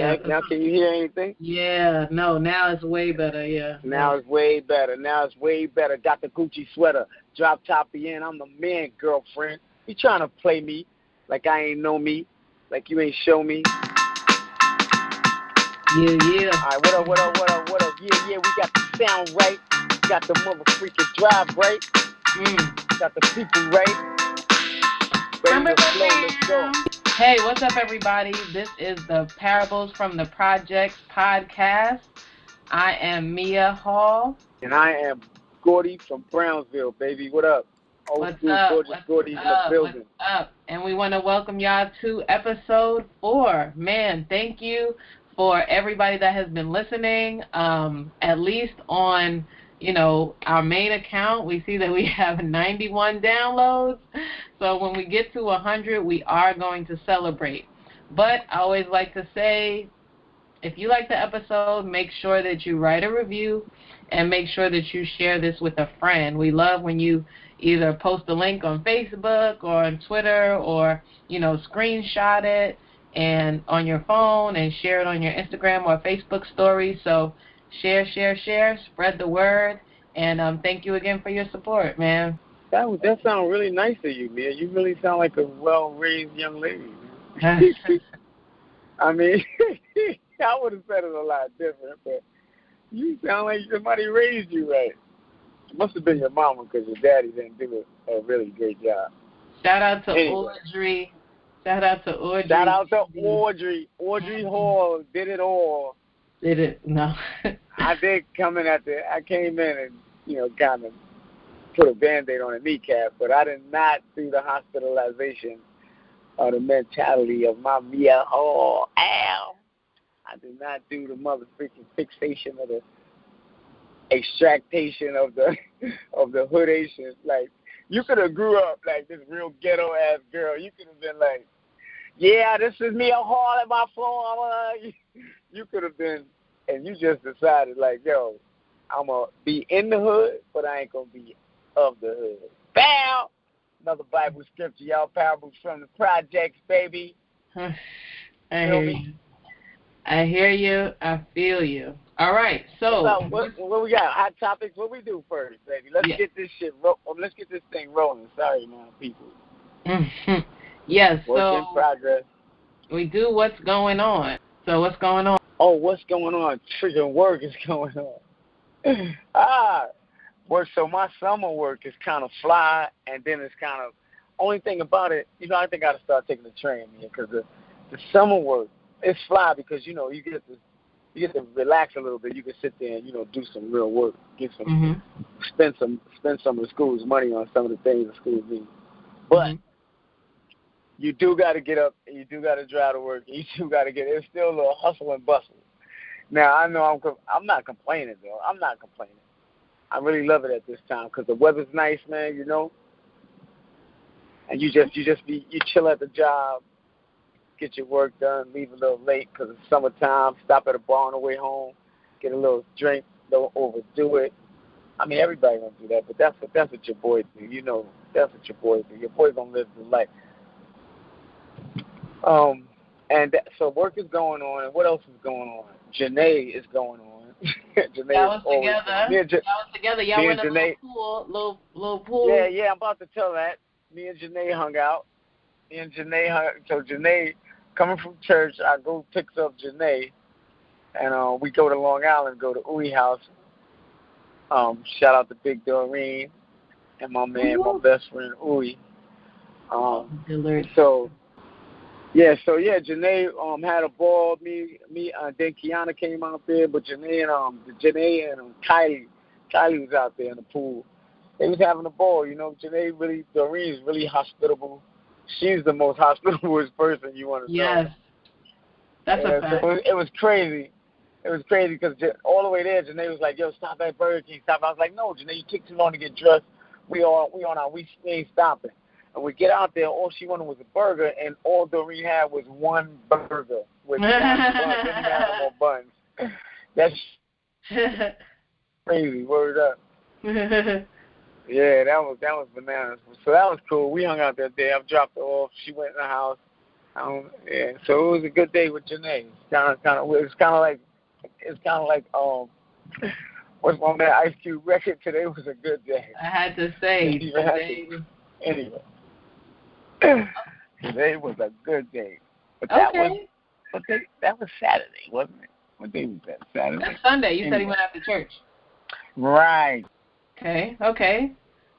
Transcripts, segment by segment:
Now can you hear anything? Yeah, no, now it's way better, yeah. Now it's way better. Got the Gucci sweater, drop top in. I'm the man, girlfriend. You trying to play me like I ain't know me, like you ain't show me. Yeah. All right, what up? Yeah, we got the sound right. Got the motherfucking drive right. Got the people right. Ready to flow, let's go. Hey, what's up, everybody? This is the Parables from the Projects podcast. I am Mia Hall. And I am Gordy from Brownsville, baby. What up? What's up? Gordy's in the building. What's up? And we want to welcome y'all to episode 4. Man, thank you for everybody that has been listening. At least on, our main account, we see that we have 91 downloads. So when we get to 100, we are going to celebrate. But I always like to say, if you like the episode, make sure that you write a review and make sure that you share this with a friend. We love when you either post a link on Facebook or on Twitter or, screenshot it and on your phone and share it on your Instagram or Facebook story. So share, spread the word, and thank you again for your support, man. That sounds really nice of you, Mia. You really sound like a well-raised young lady. I mean, I would have said it a lot different, but you sound like somebody raised you right. It must have been your mama because your daddy didn't do a really great job. Shout out to Audrey. Shout out to Audrey. Audrey Hall did it all. Did it? No. I came in and, kind of put a Band-Aid on a kneecap, but I did not do the hospitalization or the mentality of my Mia Hall. Ow. I did not do the motherfucking fixation of the extractation of the hoodation. Like, you could have grew up like this real ghetto-ass girl. You could have been like, yeah, this is Mia Hall at my phone. You could have been, and you just decided, like, yo, I'm going to be in the hood, but I ain't going to be of the hood. Bow! Another Bible scripture, y'all. Parables from the Projects, baby. I hear you. I feel you. All right, so what we got? Hot topics. What we do first, baby? Let's get this shit. Let's get this thing rolling. Sorry, man, people. Yes. Work in progress. We do what's going on. So what's going on? Oh, what's going on? Freaking work is going on. Work. So my summer work is kind of fly, and then it's kind of only thing about it. I think I gotta start taking the train, man, because the summer work is fly because you get to relax a little bit. You can sit there and do some real work, get some spend some of the school's money on some of the things the school needs. But you do got to get up and you do got to drive to work. And you do got to it's still a little hustle and bustle. Now I know I'm not complaining though. I'm not complaining. I really love it at this time because the weather's nice, man. And you chill at the job. Get your work done, leave a little late because it's summertime, stop at a bar on the way home, get a little drink, don't overdo it. I mean, everybody going to do that, but that's what your boy do. That's what your boy do. Your boy going to live the life. So work is going on, and what else is going on? Janae is going on. Janae was together. Y'all went to a little pool. Yeah, I'm about to tell that. Me and Janae hung out. So Janae, coming from church, I go pick up Janae, and we go to Long Island, go to Uwe House. Shout out to Big Doreen and my man, my best friend Uwe. Janae had a ball. Me, then Kiana came out there, but Janae and Kylie was out there in the pool. They was having a ball, Doreen's really hospitable. She's the most hospitable person you want to know. Yes. That's a fact. So it was crazy. It was crazy because all the way there, Janae was like, yo, stop at Burger King, stop. I was like, no, Janae, you took too long to get dressed. We ain't stopping. And we get out there, all she wanted was a burger, and all Doreen had was one burger with one bun. Then he had no more buns. That's crazy. Word up. Yeah, that was bananas. So that was cool. We hung out that day. I dropped her off. She went in the house. Yeah. So it was a good day with Janae. It's kind of like what's on that Ice Cube record? Today was a good day. I had to say today. Anyway, today was a good day. But that was Saturday, wasn't it? What day was that? Saturday. That's Sunday. You said he went after church. Right. Okay.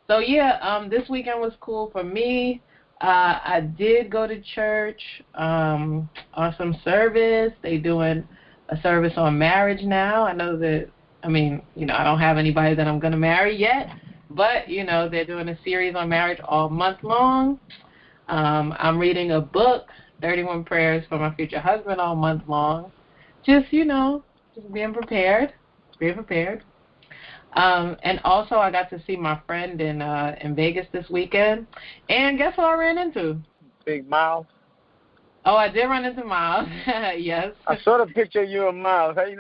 So yeah, this weekend was cool for me. I did go to church on some service. They doing a service on marriage now. I know that, I don't have anybody that I'm going to marry yet, but, they're doing a series on marriage all month long. I'm reading a book, 31 Prayers for My Future Husband, all month long. Just being prepared. And also I got to see my friend in Vegas this weekend. And guess what I ran into? Big Miles. Oh, I did run into Miles. Yes. I saw the picture of you and Miles. Hey,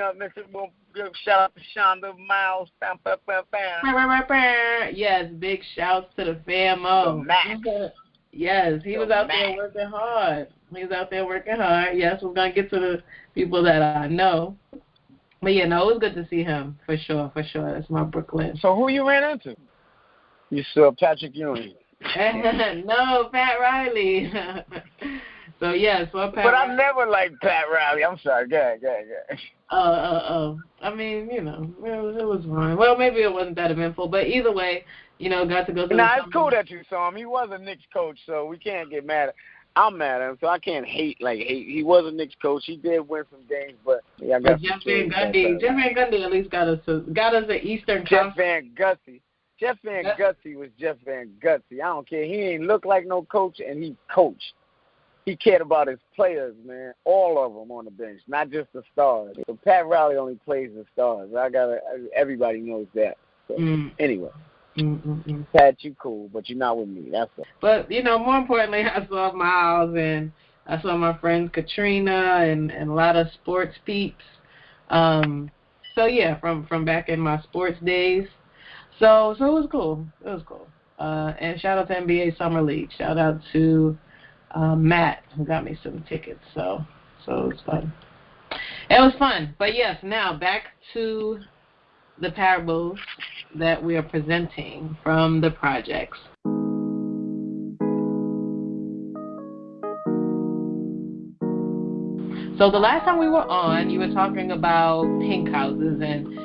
we'll give shout out to Shonda, Miles. Bam, bam, bam, bam. Yes, big shouts to the famo. The Max. Yes, he was out there working hard. Yes, we're going to get to the people that I know. But, it was good to see him, for sure. That's my Brooklyn. So who you ran into? You saw Patrick Ewing. No, Pat Riley. So, Pat But Riley. I never liked Pat Riley. I'm sorry. Go ahead. Oh. It was fine. Well, maybe it wasn't that eventful, but either way, got to go to it's cool that you saw him. He was a Knicks coach, so we can't get mad at him. I'm mad at him, so I can't hate. He was a Knicks coach. He did win some games, but I got Jeff Van Gundy at least got us the Eastern Conference. Jeff Van Gundy was Jeff Van Gundy. I don't care. He ain't look like no coach, and he coached. He cared about his players, man, all of them on the bench, not just the stars. So Pat Riley only plays the stars. Everybody knows that. So anyway. Pat, you cool, but you're not with me. That's all. But, more importantly, I saw Miles and I saw my friends Katrina and a lot of sports peeps. From back in my sports days. So it was cool. And shout out to NBA Summer League. Shout out to Matt, who got me some tickets. So it was fun. It was fun. But yes, now back to the parables that we are presenting from the projects. So the last time we were on, you were talking about pink houses and,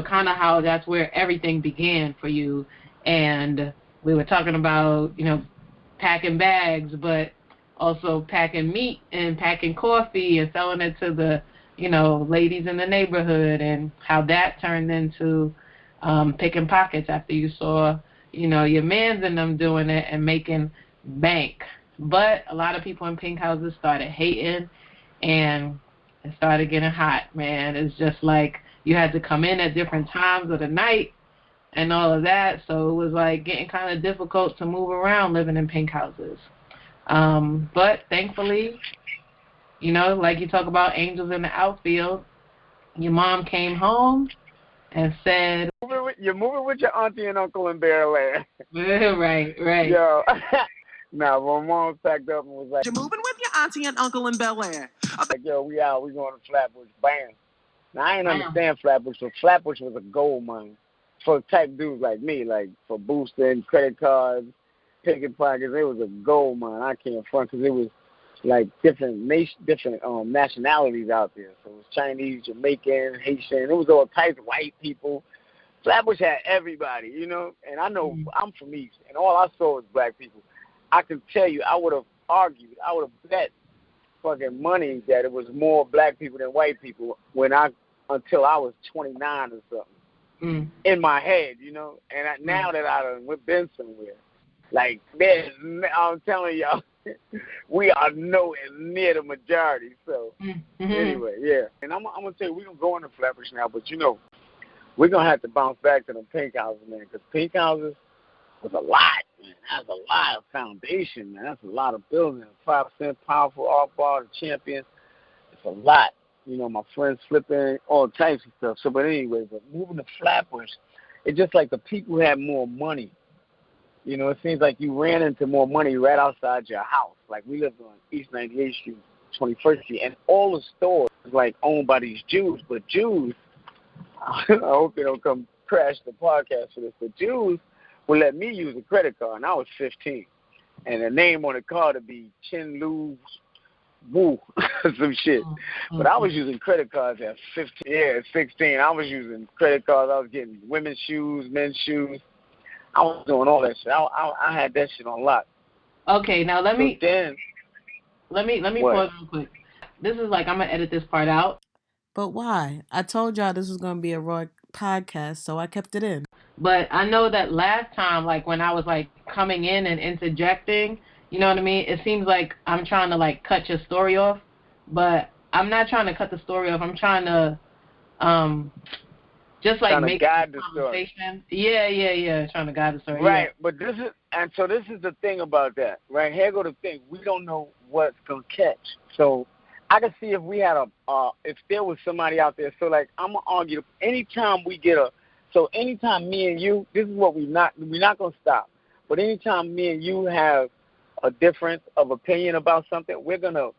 kind of how that's where everything began for you. And we were talking about, packing bags, but also packing meat and packing coffee and selling it to the, ladies in the neighborhood, and how that turned into picking pockets after you saw, your mans and them doing it and making bank. But a lot of people in pink houses started hating, and it started getting hot, man. It's just like you had to come in at different times of the night and all of that, so it was like getting kind of difficult to move around living in pink houses. But thankfully, like you talk about angels in the outfield, your mom came home and said, "You're moving with your auntie and uncle in Bear Land." Right. Yo. Now, when mom packed up and was like, "You're moving with your auntie and uncle in Bel Air." Like, yo, we out. We going to Flatbush. Bam. Now, I ain't understand Flatbush, but Flatbush was a gold mine for type dudes like me, like for boosting, credit cards, picking pockets. It was a gold mine. I can't front because it was like different nationalities out there. So it was Chinese, Jamaican, Haitian. It was all types of white people. Flatbush had everybody, And I know I'm from East, and all I saw was black people. I can tell you, I would have argued, I would have bet fucking money that it was more black people than white people until I was 29 or something in my head, And now that we've been somewhere, like, I'm telling y'all, we are nowhere near the majority. So anyway, yeah. And I'm gonna tell you, we're gonna go into Flatbush now, but we're gonna have to bounce back to them pink houses, man, because pink houses was a lot, man. That's a lot of foundation, man. That's a lot of building. 5% powerful, off-ball, the champion. It's a lot. My friends flipping, all types of stuff. So, but anyway, moving to Flatbush, it's just like the people had more money. You know, it seems like you ran into more money right outside your house. Like, we lived on East 98th Street, 21st Street, and all the stores was, like, owned by these Jews. But Jews, I hope they don't come crash the podcast for this, but Jews would let me use a credit card, and I was 15. And the name on the card would be Chin Lu Woo, some shit. Mm-hmm. But I was using credit cards at 15. Yeah, at 16. I was using credit cards. I was getting women's shoes, men's shoes. I was doing all that shit. I had that shit on lock. Okay, now let me what? pause real quick. This is like, I'm gonna edit this part out. But why? I told y'all this was going to be a raw podcast, so I kept it in. But I know that last time, like when I was like coming in and interjecting, you know what I mean? It seems like I'm trying to like cut your story off, but I'm not trying to cut the story off. I'm trying to just like make guide the conversation. Yeah. Trying to guide the story. Right, yeah. but this is the thing about that, right? Here go the thing. We don't know what's gonna catch. So I can see if we had if there was somebody out there. So like, I'm gonna argue. Anytime me and you, this is what we're not gonna stop. But anytime me and you have a difference of opinion about something, we're gonna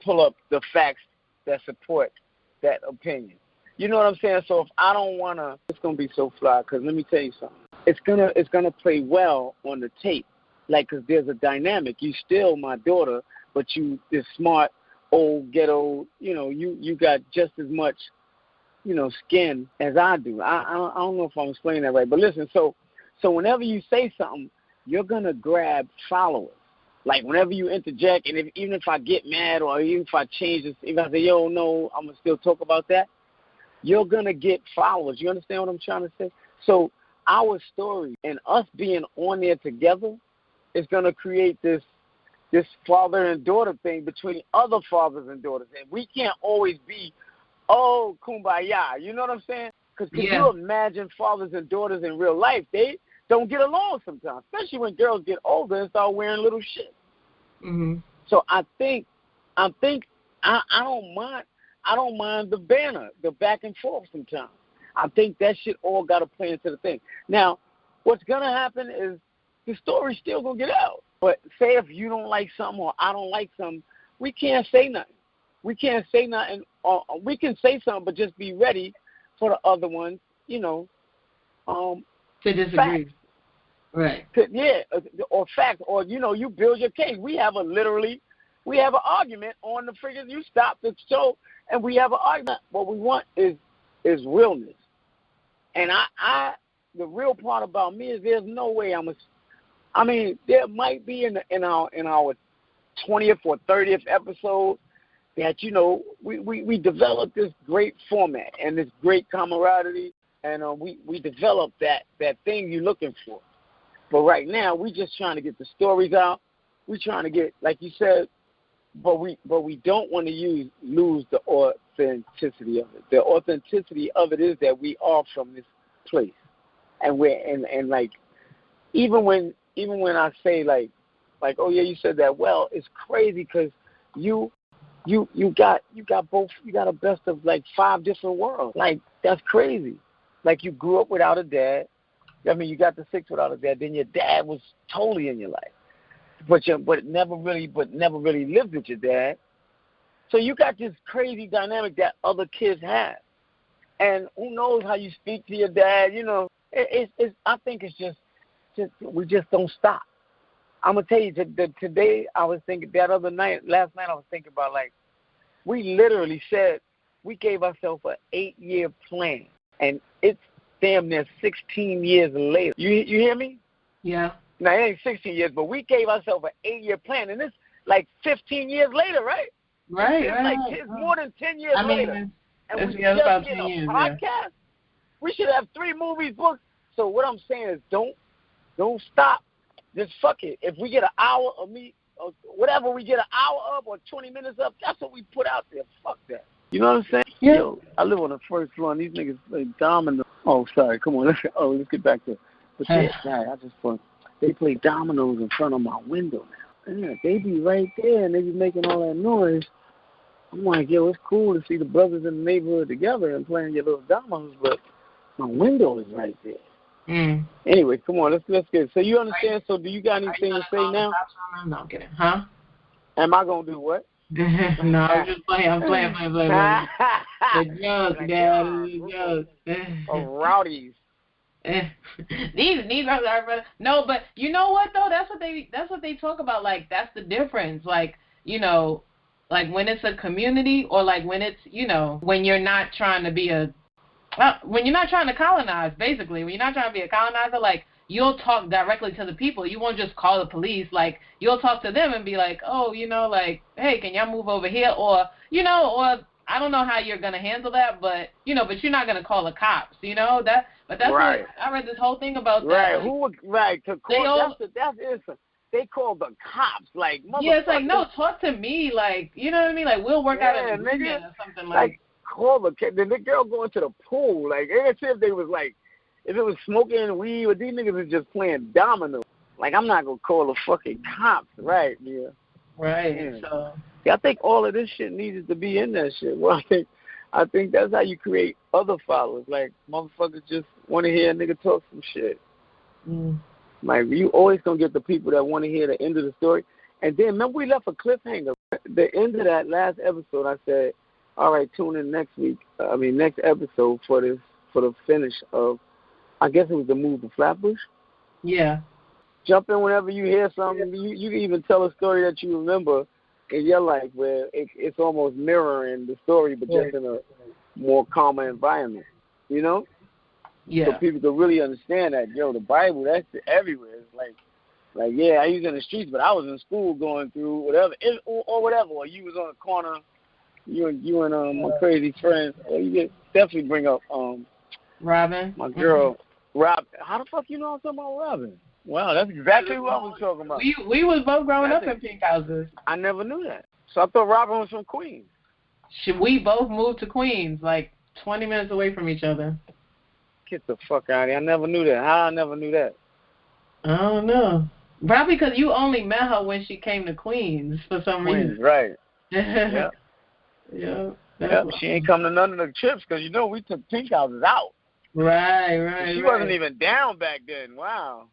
pull up the facts that support that opinion. You know what I'm saying? So if I don't wanna, it's gonna be so fly. Because let me tell you something. It's gonna play well on the tape, like, because there's a dynamic. You still my daughter, but you this smart, old ghetto. You know, you got just as much, you know, skin as I do. I don't know if I'm explaining that right, but listen. So whenever you say something, you're gonna grab followers. Like whenever you interject, and even if I get mad or even if I change this, if I say, yo, no, I'm gonna still talk about that, you're gonna get followers. You understand what I'm trying to say? So our story and us being on there together is gonna create this father and daughter thing between other fathers and daughters, and we can't always be, oh, kumbaya. You know what I'm saying? Because you imagine fathers and daughters in real life, they don't get along sometimes, especially when girls get older and start wearing little shit. Mm-hmm. So I don't mind the banner, the back and forth sometimes. I think that shit all got to play into the thing. Now, what's going to happen is the story's still going to get out. But say if you don't like something or I don't like something, we can't say nothing. We can't say nothing. Or we can say something, but just be ready for the other ones, you know. To disagree. Facts. Right. Or facts. Or, you know, you build your case. We have an argument on the figures. You stop the show, and we have an argument. What we want is realness. And the real part about me is there's no way there might be in our 20th or 30th episode that, you know, we developed this great format and this great camaraderie, and we developed that thing you're looking for. But right now, we just trying to get the stories out. We're trying to get, like you said, but we don't want to lose the authenticity of it. The authenticity of it is that we are from this place, and like even when I say like oh yeah, you said that, well, it's crazy because you got a best of like 5 different worlds. Like, that's crazy. Like, you grew up without a dad. I mean, you got the 6 without a dad. Then your dad was totally in your life, but never really lived with your dad. So you got this crazy dynamic that other kids have, and who knows how you speak to your dad? You know, I think it's just we just don't stop. I'm gonna tell you, today I was thinking, last night I was thinking about, like, we literally said we gave ourselves an 8-year plan, and it's damn near 16 years later. You hear me? Yeah. Now, it ain't 16 years, but we gave ourselves an 8-year plan, and it's like 15 years later, right? Right. It's more than 10 years later. And we just about did 10 years, a podcast. Yeah. We should have 3 movies, books. So what I'm saying is don't stop. Just fuck it. If we get an hour of me, or whatever we get an hour of or 20 minutes of, that's what we put out there. Fuck that. You know what I'm saying? Yeah. Yo, I live on the first floor, and these niggas play dominoes. Oh, sorry. Come on. Let's get back to it. But they play dominoes in front of my window now. Yeah, they be right there, and they be making all that noise. I'm like, yo, it's cool to see the brothers in the neighborhood together and playing your little dominoes, but my window is right there. Anyway, come on, let's get it. So you understand? So do you got anything to say now? No, I'm kidding. Huh? Am I gonna do what? No, I'm just playing. I'm playing. The joke, Dad. The joke. Rowdies. These are no, but you know what though? That's what they talk about. Like that's the difference. Like like when it's a community or like when it's when you're not trying to be when you're not trying to colonize, basically when you're not trying to be a colonizer, like you'll talk directly to the people. You won't just call the police. Like you'll talk to them and be like, oh, like, hey, can y'all move over here? Or or I don't know how you're gonna handle that, but but you're not gonna call the cops. But that's right. what I read this whole thing about. Right. That. Who would to call? That's innocent. They call the cops, like motherfuckers. Yeah, it's like no, talk to me, like what I mean, like we'll work out an agreement or something like. Call the kid. Then the girl going to the pool, like let's see if they was like, if it was smoking weed, or these niggas is just playing domino. Like I'm not gonna call the fucking cops, right? Yeah. Right. Man. So. Yeah, I think all of this shit needed to be in that shit. Well, I think that's how you create other followers. Like motherfuckers just want to hear a nigga talk some shit. Like you always gonna get the people that want to hear the end of the story. And then remember we left a cliffhanger. The end of that last episode, I said, all right, tune in next episode for the finish of, I guess it was the move to Flatbush. Yeah. Jump in whenever you hear something. You can even tell a story that you remember in your life where it's almost mirroring the story, but just in a more calmer environment. Yeah. So people can really understand that, the Bible, that's everywhere. It's like yeah, I was in the streets, but I was in school going through whatever, or whatever, or you was on the corner, you and my crazy friends, or you can definitely bring up Robin, my girl, Rob. How the fuck you know I'm talking about Robin? Wow, that's exactly what I was talking about. We was both growing up in pink houses. I never knew that. So I thought Robin was from Queens. We both moved to Queens, like 20 minutes away from each other. Get the fuck out of here. I never knew that. How I never knew that? I don't know. Probably because you only met her when she came to Queens for some reason. Right. Yeah. Yeah. She ain't come to none of the trips because, we took pink houses out. Right. She wasn't even down back then. Wow.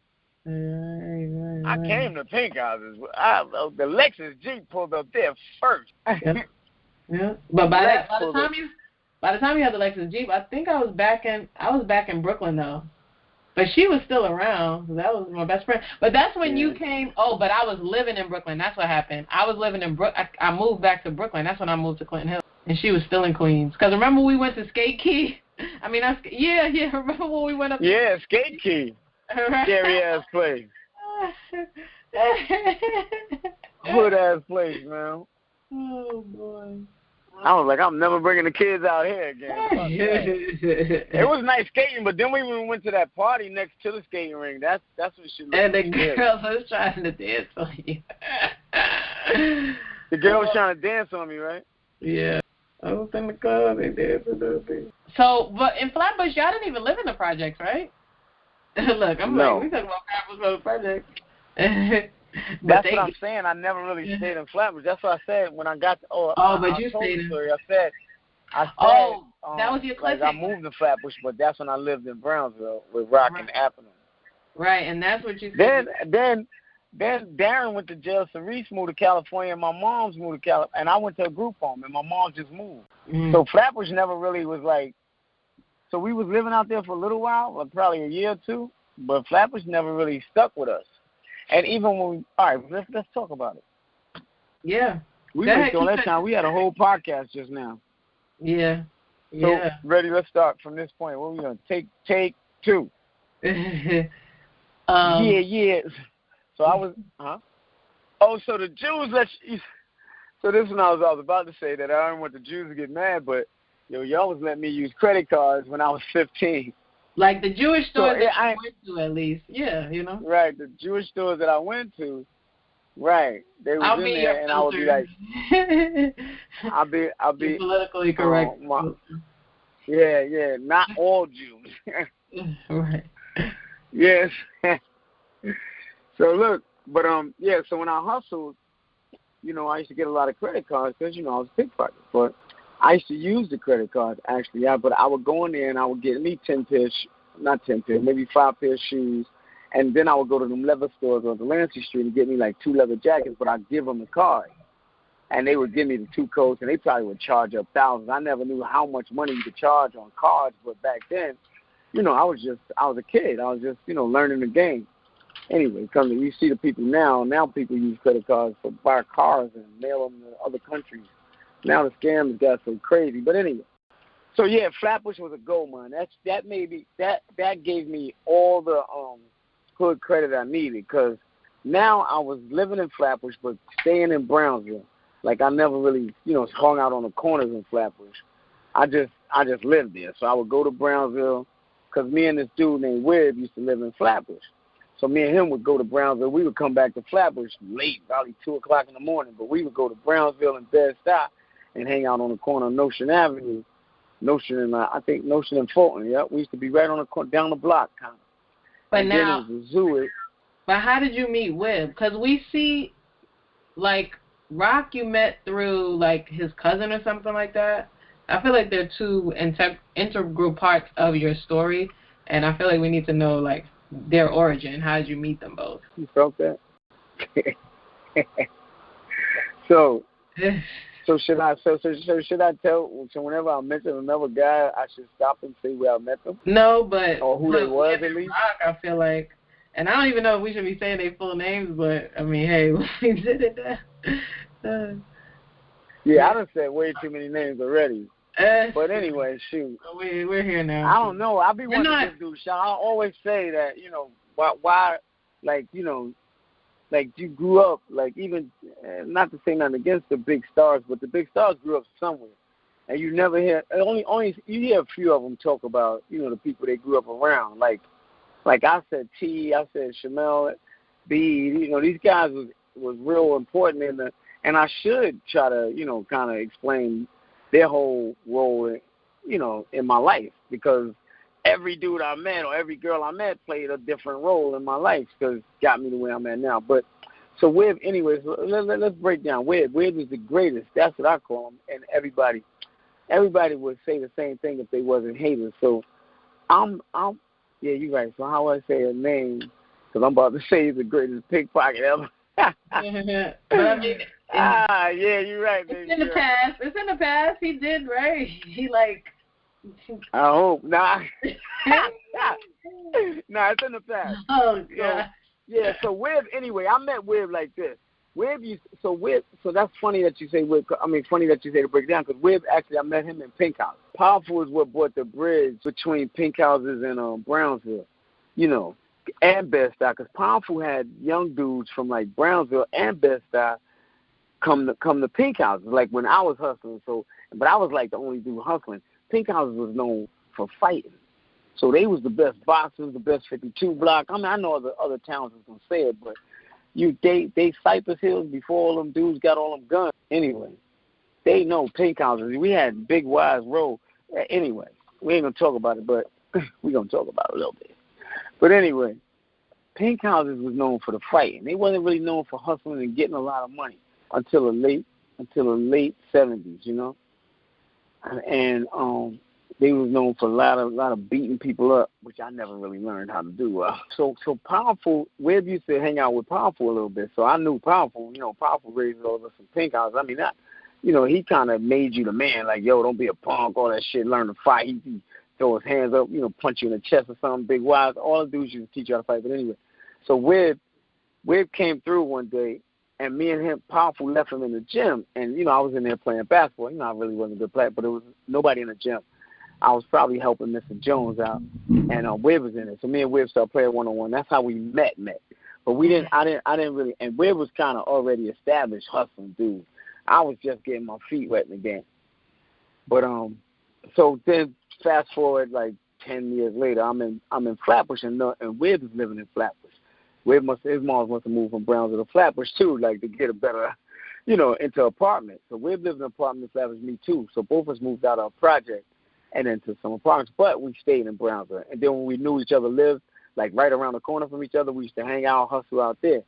Right. I came to pink houses. The Lexus Jeep pulled up there first. Yeah. But by the time you had the Lexus Jeep, I think I was back in Brooklyn though. But she was still around. That was my best friend. But that's when you came. Oh, but I was living in Brooklyn. That's what happened. I was living in I moved back to Brooklyn. That's when I moved to Clinton Hill, and she was still in Queens. Because remember we went to Skate Key. Remember when we went up? Yeah, Skate Key. Scary ass place. Hood ass place, man. Oh boy. I was like, I'm never bringing the kids out here again. It was nice skating, but then we went to that party next to the skating ring. That's what she looked and the girls was trying to dance on you. The girl was trying to dance on me, right? Yeah. I was in the car, they danced a little bit. So, but in Flatbush, y'all didn't even live in the projects, right? Look, we talking about Flatbush projects. That's what I'm saying. I never really stayed in Flatbush. That's what I said when I got to. But you stayed in. I said. That was your cliffhanger. I moved to Flatbush, but that's when I lived in Brownsville with Rock and Apple. Right, and that's what you said. Then Darren went to jail. Cerise moved to California. And my mom's moved to California, and I went to a group home, and my mom just moved. So Flatbush never really was like. So we was living out there for a little while, like probably a year or two, but Flatbush never really stuck with us. And even when let's talk about it. Yeah. We went on that time. We had a whole podcast just now. Yeah. So ready, let's start from this point. What are we gonna take two? Yeah. So I was so the Jews so this one I was about to say that I didn't want the Jews to get mad, but y'all was letting me use credit cards when I was 15. Like the Jewish stores that I went to, at least. Yeah, Right, the Jewish stores that I went to, right. They was in there, and I would be like, I'll be politically correct. Yeah, not all Jews. Right. Yes. So look, but so when I hustled, I used to get a lot of credit cards because I was a pickpocket, but I used to use the credit cards actually, but I would go in there and I would get me 10 pairs, not 10 pairs, maybe 5 pairs of shoes. And then I would go to them leather stores on Delancey Street and get me like 2 leather jackets, but I'd give them the card. And they would give me the 2 coats, and they probably would charge up thousands. I never knew how much money you could charge on cards, but back then, you know, I was a kid. I was just, you know, learning the game. Anyway, you see the people now people use credit cards for buy cars and mail them to other countries. Now the scams got so crazy. But anyway, so yeah, Flatbush was a gold mine. That gave me all the hood credit I needed, because now I was living in Flatbush but staying in Brownsville. Like, I never really, you know, hung out on the corners in Flatbush. I just lived there. So I would go to Brownsville, because me and this dude named Webb used to live in Flatbush. So me and him would go to Brownsville. We would come back to Flatbush late, probably 2 o'clock in the morning. But we would go to Brownsville and Bed-Stuy and hang out on the corner of Notion Avenue. Notion and Fulton. Yep, we used to be right on the corner, down the block, kind of. But and now, then it was a zoo. But how did you meet Webb? Because we see, like, Rock you met through, like, his cousin or something like that. I feel like they're two integral parts of your story, and I feel like we need to know, like, their origin. How did you meet them both? You felt that? So should I tell? So whenever I mention another guy, I should stop and say where I met them? No, but or who they was at least. Rock, I feel like, and I don't even know if we should be saying their full names, but I mean, hey, we did it. Yeah, I done said way too many names already. But anyway, shoot. We're here now. I don't know. I be wanting to give dudes shout. I always say that, you know, why, like, you know, like you grew up, like, even, not to say nothing against the big stars, but the big stars grew up somewhere. And you never hear, only you hear a few of them talk about, you know, the people they grew up around. Like I said, I said Shamel, B, you know, these guys was real important and I should try to, you know, kind of explain their whole role, you know, in my life, because every dude I met or every girl I met played a different role in my life, because it got me the way I'm at now. But so Webb, anyways, let's break down Webb. Webb is the greatest. That's what I call him. And everybody would say the same thing if they wasn't haters. So yeah, you're right. So how would I say a name? Because I'm about to say he's the greatest pickpocket ever. But I mean, yeah, you're right, baby. It's in the past. It's in the past. He did, right? He, like... I hope. Nah. Nah, it's in the past. Oh, God. So Webb, anyway, I met Webb like this. So that's funny that you say Webb. I mean, funny that you say to break it down, because Webb, actually, I met him in Pink House. Powerful is what brought the bridge between Pink Houses and Brownsville, you know, and Bed-Stuy, because Powerful had young dudes from, like, Brownsville and Bed-Stuy come to Pink Houses, like when I was hustling. So, but I was like the only dude hustling. Pink Houses was known for fighting, so they was the best boxers, the best 52 block. I mean, I know other towns is gonna say it, but they Cypress Hills before all them dudes got all them guns. Anyway, they know Pink Houses. We had Big Wise Road. Anyway, we ain't gonna talk about it, but we gonna talk about it a little bit. But anyway, Pink Houses was known for the fighting. They wasn't really known for hustling and getting a lot of money until the late 70s, you know. And they was known for a lot of beating people up, which I never really learned how to do. So Powerful, Webb used to hang out with Powerful a little bit, so I knew Powerful. You know, Powerful raised all of us in Pink House. I mean, that, you know, he kind of made you the man. Like, yo, don't be a punk, all that shit. Learn to fight. He throw his hands up, you know, punch you in the chest or something. Big Wise. All the dudes used to teach you how to fight. But anyway, so Webb came through one day. And me and him, Powerful, left him in the gym. And, you know, I was in there playing basketball. You know, I really wasn't a good player, but there was nobody in the gym. I was probably helping Mr. Jones out, and Webb was in it. So me and Webb started playing one-on-one. That's how we met. But I didn't really, and Webb was kind of already established hustling dude. I was just getting my feet wet in the game. But, so then fast forward like 10 years later, I'm in Flatbush, and Webb is living in Flatbush. His mom must have moved from Brownsville to Flatbush too, like to get a better, you know, into an apartment. So Webb lived in an apartment in Flatbush, me too. So both of us moved out of a project and into some apartments, but we stayed in Brownsville. And then when we knew each other lived like right around the corner from each other, we used to hang out, hustle out there.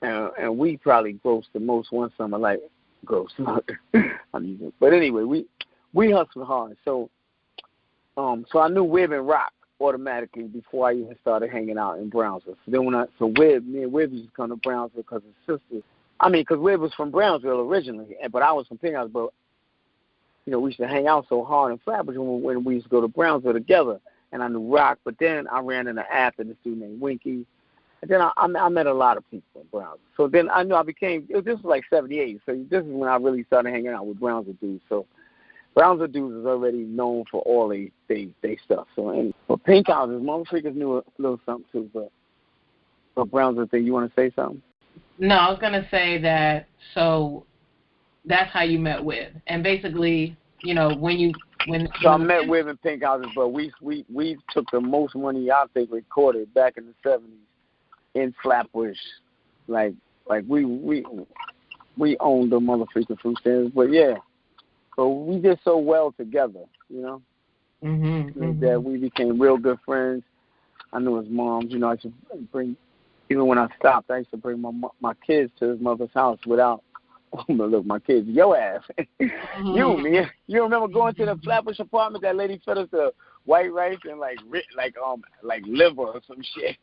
And we probably grossed the most one summer, like gross. But anyway, we hustled hard. So I knew Webb and Rock. automatically before I even started hanging out in Brownsville. So then me and Wib used to come to Brownsville because his sister. Because Wib was from Brownsville originally, but I was from Pinkhouse. But we used to hang out so hard in Flatbush when we used to go to Brownsville together. And I knew Rock, but then I ran into after this dude named Winky. And then I met a lot of people in Brownsville. So then I knew this was like 78. So this is when I really started hanging out with Brownsville dudes. So Brownsville dudes is already known for all they stuff. So but Pink Houses, motherfuckers knew a little something too. But Brownsville thing, you want to say something? No, I was gonna say that. So that's how you met with, and basically, So I met with in Pink Houses, but we took the most money I think recorded back in the 70s in Flatbush, like we owned the motherfucking food stands, but yeah. So we did so well together, that we became real good friends. I knew his mom. I used to bring, even when I stopped, I used to bring my kids to his mother's house without. Look, my kids, your ass. You, man. You remember going to the Flatbush apartment? That lady fed us the white rice and like liver or some shit.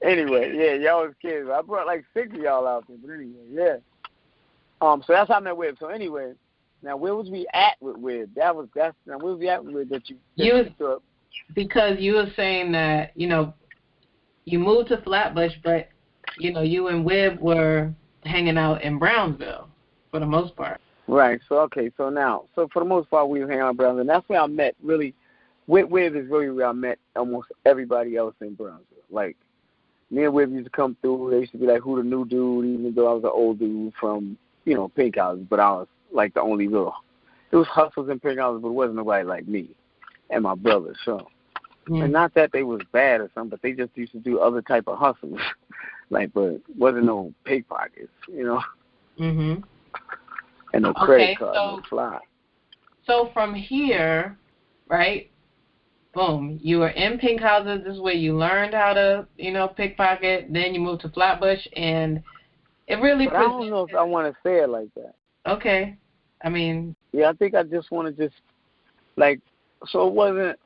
Anyway, yeah, y'all was kids. I brought like 6 of y'all out there, but anyway, yeah. So that's how I met Wib. So anyway. Now, where was we at with Wib? Now, where was we at with Wib that you took up? Because you were saying that, you moved to Flatbush, but, you and Wib were hanging out in Brownsville for the most part. Right. So, okay. So for the most part, we were hanging out in Brownsville. And that's where I met, really, Wib is really where I met almost everybody else in Brownsville. Like, me and Wib used to come through. They used to be like, who the new dude, even though I was an old dude from, Pink Houses, but I was like the only little. It was hustles in Pink Houses, but it wasn't nobody like me and my brother. So, and not that they was bad or something, but they just used to do other type of hustles, but wasn't no pickpockets, Mhm. And no credit card, no fly. So from here, right? Boom, you were in Pink Houses. This is where you learned how to, pickpocket. Then you moved to Flatbush, and it really. But I don't know if I want to say it like that. Okay. Yeah, I think I just want to so it wasn't,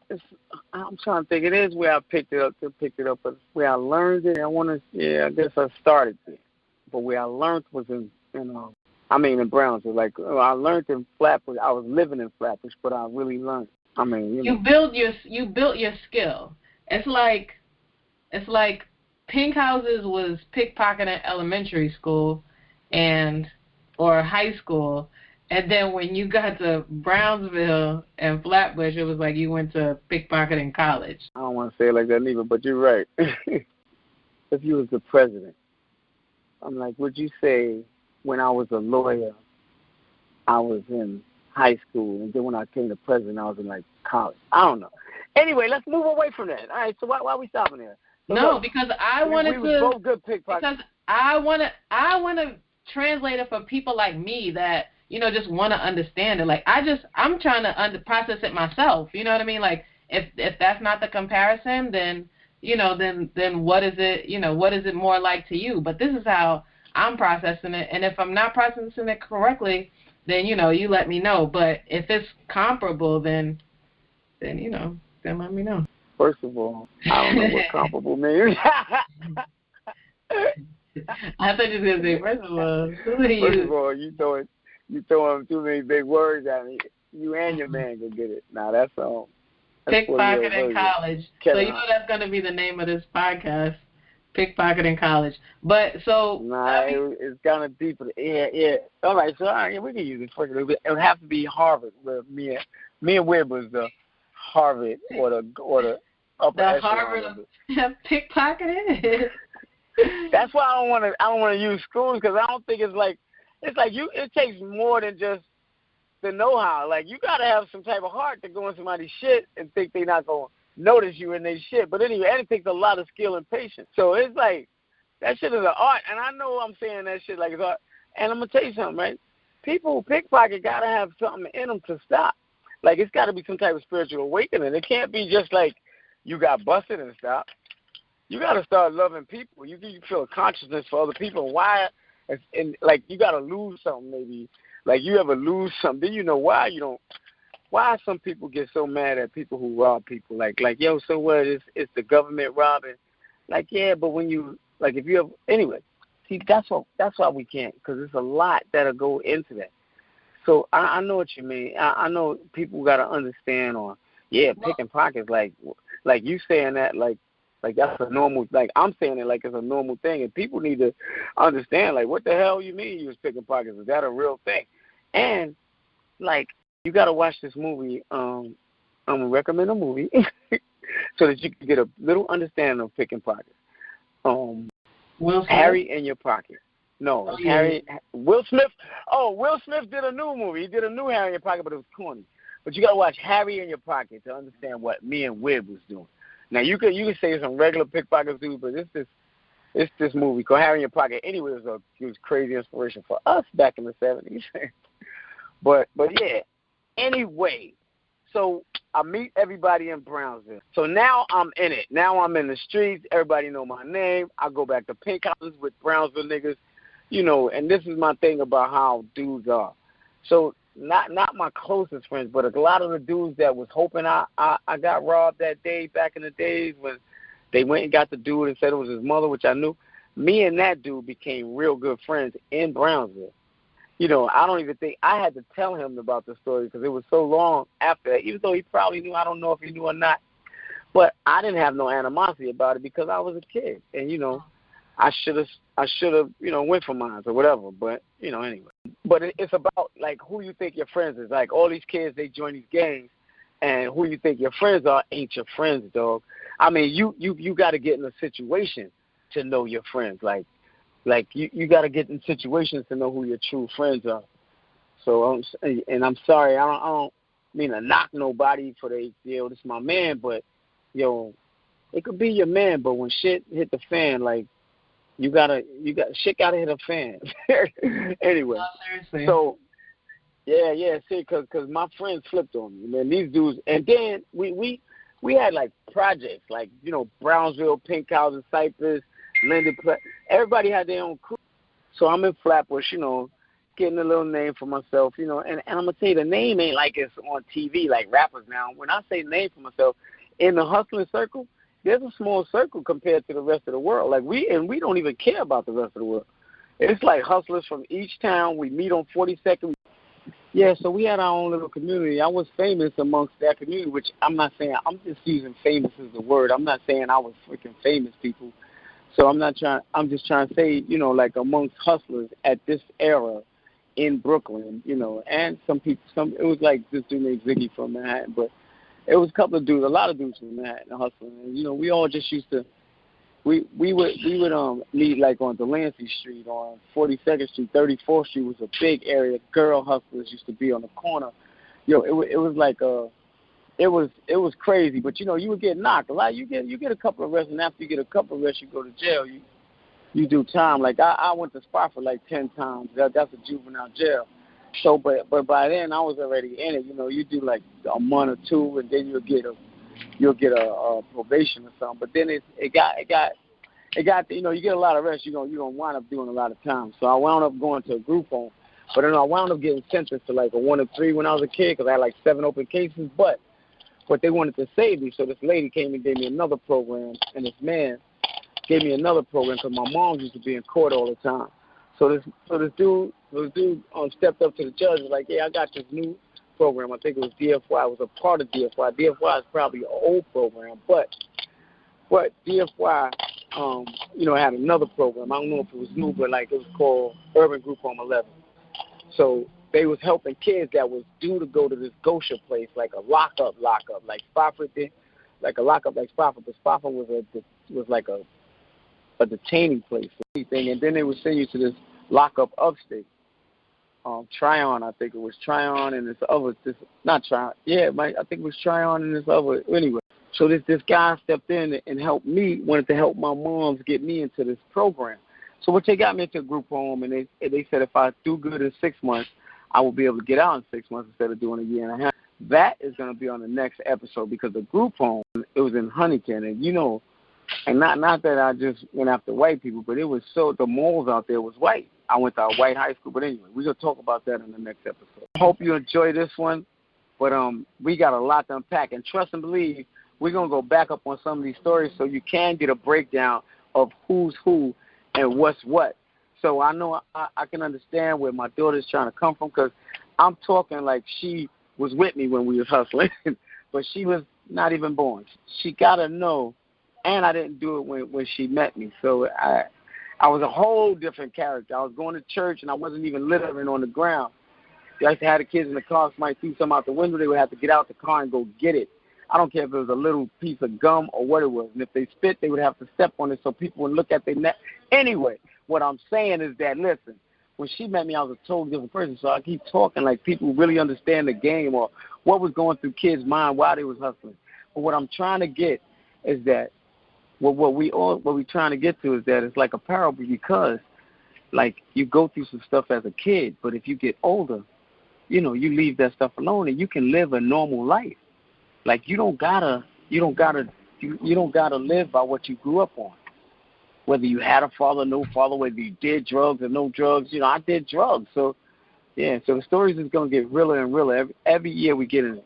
I'm trying to think, it is where I picked it up, but where I learned it, I guess I started there. But where I learned was in Brownsville. Like, I learned in Flatbush. I was living in Flatbush, but I really learned. You built your skill. It's like Pink Houses was pickpocketing elementary school or high school, and then when you got to Brownsville and Flatbush, it was like you went to pickpocketing college. I don't want to say it like that neither, but you're right. If you was the president, I'm like, would you say when I was a lawyer, I was in high school, and then when I came to president, I was in like college? I don't know. Anyway, let's move away from that. All right, so why are we stopping there? So no, because I wanted we both good pickpockets. Because I want to translate it for people like me that just want to understand it. Like I'm trying to process it myself. You know what I mean? Like if that's not the comparison, then then what is it? What is it more like to you? But this is how I'm processing it, and if I'm not processing it correctly, then you let me know. But if it's comparable, then let me know. First of all, I don't know what comparable means. I thought you were going to say, first of all, you throwing too many big words at me. You and your man can get it. Now that's all. Pickpocket in college. So that's going to be the name of this podcast, Pickpocket in College. But so it's kind of deeper. Yeah. All right, so we can use it for a little bit. It would have to be Harvard. Where me and Wib was the Harvard or the upper the Harvard of pickpocketing. That's why I don't want to use schools, because I don't think it takes more than just the know-how. Like, you got to have some type of heart to go in somebody's shit and think they're not going to notice you in their shit. But anyway, and it takes a lot of skill and patience. So it's like, that shit is an art. And I know I'm saying that shit like it's art. And I'm going to tell you something, right? People who pickpocket got to have something in them to stop. Like, it's got to be some type of spiritual awakening. It can't be just like you got busted and stop. You got to start loving people. You feel a consciousness for other people. Why? And like, you got to lose something maybe. Like, you ever lose something, then you know why why some people get so mad at people who rob people? Like yo, so what? It's the government robbing. Like, yeah, but when you, like, if you have, anyway, see, that's why we can't, because there's a lot that'll go into that. So I know what you mean. I know people got to understand on, yeah, picking pockets, like you saying that, like that's a normal, like I'm saying it like it's a normal thing, and people need to understand, like, what the hell you mean you was picking pockets? Is that a real thing? And, like, you got to watch this movie. I'm going to recommend a movie so that you can get a little understanding of picking pockets. Harry in Your Pocket. No, oh, Harry. Yeah. Will Smith. Oh, Will Smith did a new movie. He did a new Harry in Your Pocket, but it was corny. But you got to watch Harry in Your Pocket to understand what me and Wib was doing. Now, you could say some regular pickpockets do, but it's this movie called Harry in Your Pocket. Anyway, it was crazy inspiration for us back in the 70s. but yeah. Anyway, so I meet everybody in Brownsville. So now I'm in it. Now I'm in the streets. Everybody know my name. I go back to pink houses with Brownsville niggas, and this is my thing about how dudes are. So not my closest friends, but a lot of the dudes that was hoping I got robbed that day back in the days when they went and got the dude and said it was his mother, which I knew. Me and that dude became real good friends in Brownsville. I don't even think I had to tell him about the story because it was so long after that, even though he probably knew. I don't know if he knew or not. But I didn't have no animosity about it because I was a kid. And, I should have, went for mine or whatever. But, anyway. But it's about, like, who you think your friends is. Like, all these kids, they join these gangs, and who you think your friends are ain't your friends, dog. I mean, you got to get in a situation to know your friends. Like you got to get in situations to know who your true friends are. So I'm sorry, I don't mean to knock nobody for this is my man, but it could be your man, but when shit hit the fan, like shit gotta hit a fan. Anyway, so yeah, see, cause my friends flipped on me, man. These dudes, and then we had like projects, like Brownsville, Pink House, and Cypress. Linden, everybody had their own crew. So I'm in Flatbush, getting a little name for myself, and I'm going to tell you, the name ain't like it's on TV like rappers now. When I say name for myself, in the hustling circle, there's a small circle compared to the rest of the world. Like we don't even care about the rest of the world. It's like hustlers from each town. We meet on 42nd. Yeah, so we had our own little community. I was famous amongst that community, which I'm not saying, I'm just using famous as the word. I'm not saying I was freaking famous people. So I'm just trying to say, like amongst hustlers at this era in Brooklyn, and it was like this dude named Ziggy from Manhattan, but it was a lot of dudes from Manhattan hustling. And, we all just used to, we would meet like on Delancey Street, on 42nd Street, 34th Street was a big area. Girl hustlers used to be on the corner. It was like It was crazy, but you would get knocked a lot. You get a couple of arrests, and after you get a couple of arrests, you go to jail. You do time. Like I went to spot for like 10 times. That's a juvenile jail. So, but by then I was already in it. You do like a month or two, and then you'll get a probation or something. But then it got you get a lot of arrests. You're gonna wind up doing a lot of time. So I wound up going to a group home, but then I wound up getting sentenced to like a 1 of 3 when I was a kid because I had like 7 open cases, but they wanted to save me, so this lady came and gave me another program, and this man gave me another program because my mom used to be in court all the time. So this dude stepped up to the judge and was like, yeah, I got this new program. I think it was DFY. It was a part of DFY. DFY is probably an old program, but DFY, had another program. I don't know if it was new, but like it was called Urban Group Home 11. So they was helping kids that was due to go to this Gosha place, like a lockup, like Spofford did, like a lockup like Spofford, but Spofford was like a detaining place for anything, and then they would send you to this lockup upstate, Tryon, I think it was Tryon, and not Tryon, I think it was Tryon and this other, anyway. So this guy stepped in and helped me, wanted to help my moms get me into this program. So what they got me into a group home, and they said if I do good in 6 months, I will be able to get out in 6 months instead of doing a year and a half. That is going to be on the next episode because the group home, it was in Huntington, and and not that I just went after white people, but it was the malls out there was white. I went to a white high school, but anyway, we're going to talk about that in the next episode. I hope you enjoy this one. But we got a lot to unpack. And trust and believe, we're going to go back up on some of these stories so you can get a breakdown of who's who and what's what. So I know I can understand where my daughter's trying to come from, because I'm talking like she was with me when we was hustling, but she was not even born. She got to know, and I didn't do it when she met me. So I was a whole different character. I was going to church, and I wasn't even littering on the ground. I used to have the kids in the car. Somebody threw something out the window, they would have to get out the car and go get it. I don't care if it was a little piece of gum or what it was. And if they spit, they would have to step on it so people would look at their neck. Anyway, what I'm saying is that, listen, when she met me, I was a totally different person. So I keep talking like people really understand the game or what was going through kids' mind while they was hustling. But what I'm trying to get is that what we're trying to get to is that it's like a parable, because like you go through some stuff as a kid, but if you get older, you know, you leave that stuff alone and you can live a normal life. Like you don't gotta live by what you grew up on. Whether you had a father, no father, whether you did drugs or no drugs, you know, I did drugs. So yeah, so the stories is gonna get realer and realer every year we get in it.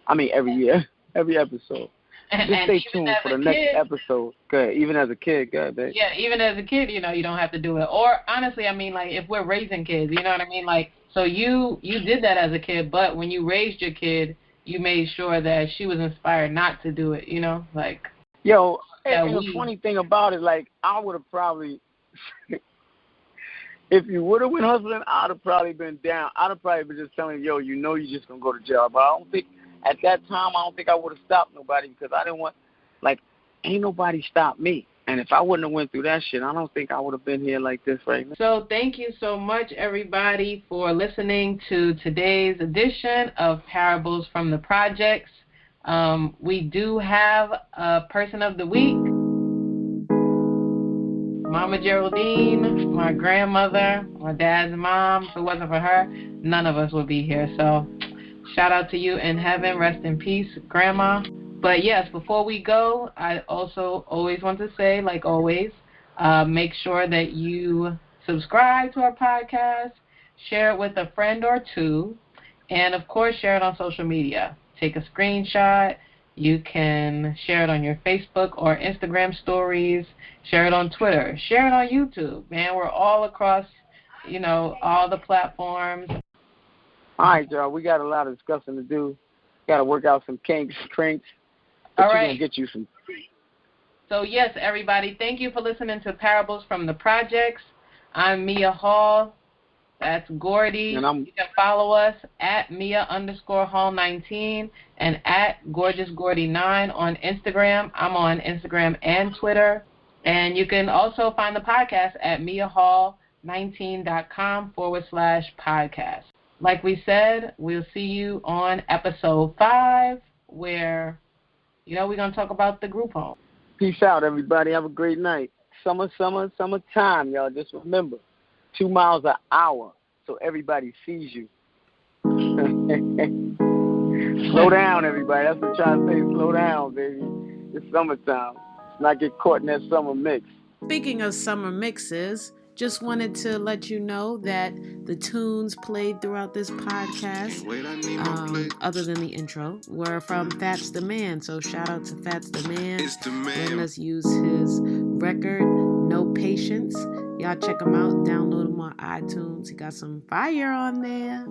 I mean every year, every episode. Just stay tuned for the next episode. Good. Even as a kid, good. Babe. Yeah, even as a kid, you know, you don't have to do it. Or honestly, I mean, like if we're raising kids, you know what I mean? Like, so you did that as a kid, but when you raised your kid, you made sure that she was inspired not to do it, you know? Like, yo, and the funny thing about it, like, I would have probably, if you would have went hustling, I'd have probably been down. I'd have probably been just telling you, yo, you know you're just going to go to jail. But I don't think, at that time, I don't think I would have stopped nobody, because I didn't want, like, ain't nobody stopped me. And if I wouldn't have went through that shit, I don't think I would have been here like this right now. So thank you so much, everybody, for listening to today's edition of Parables from the Projects. We do have a Person of the Week. Mama Geraldine, my grandmother, my dad's mom. If it wasn't for her, none of us would be here. So shout out to you in heaven. Rest in peace, Grandma. But yes, before we go, I also always want to say, like always, make sure that you subscribe to our podcast, share it with a friend or two, and of course, share it on social media. Take a screenshot. You can share it on your Facebook or Instagram stories. Share it on Twitter. Share it on YouTube. Man, we're all across, you know, all the platforms. All right, y'all. We got a lot of discussing to do. Got to work out some kinks, cranks. But all right. You're going to get you some. So, yes, everybody, thank you for listening to Parables from the Projects. I'm Mia Hall. That's Gordy. And you can follow us at Mia_Hall19 and at GorgeousGordy9 on Instagram. I'm on Instagram and Twitter. And you can also find the podcast at MiaHall19.com/podcast. Like we said, we'll see you on episode 5, where, you know, we're going to talk about the group home. Peace out, everybody. Have a great night. Summertime, y'all. Just remember, 2 miles an hour so everybody sees you. Slow down, everybody. That's what I'm trying to say. Slow down, baby. It's summertime. Let's not get caught in that summer mix. Speaking of summer mixes, just wanted to let you know that the tunes played throughout this podcast, other than the intro, were from Fats the Man. So shout out to Fats the Man, letting us use his record, No Patience. Y'all check him out, download him on iTunes. He got some fire on there.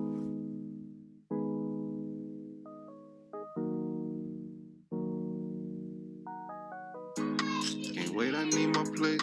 Can't wait, I need my plate.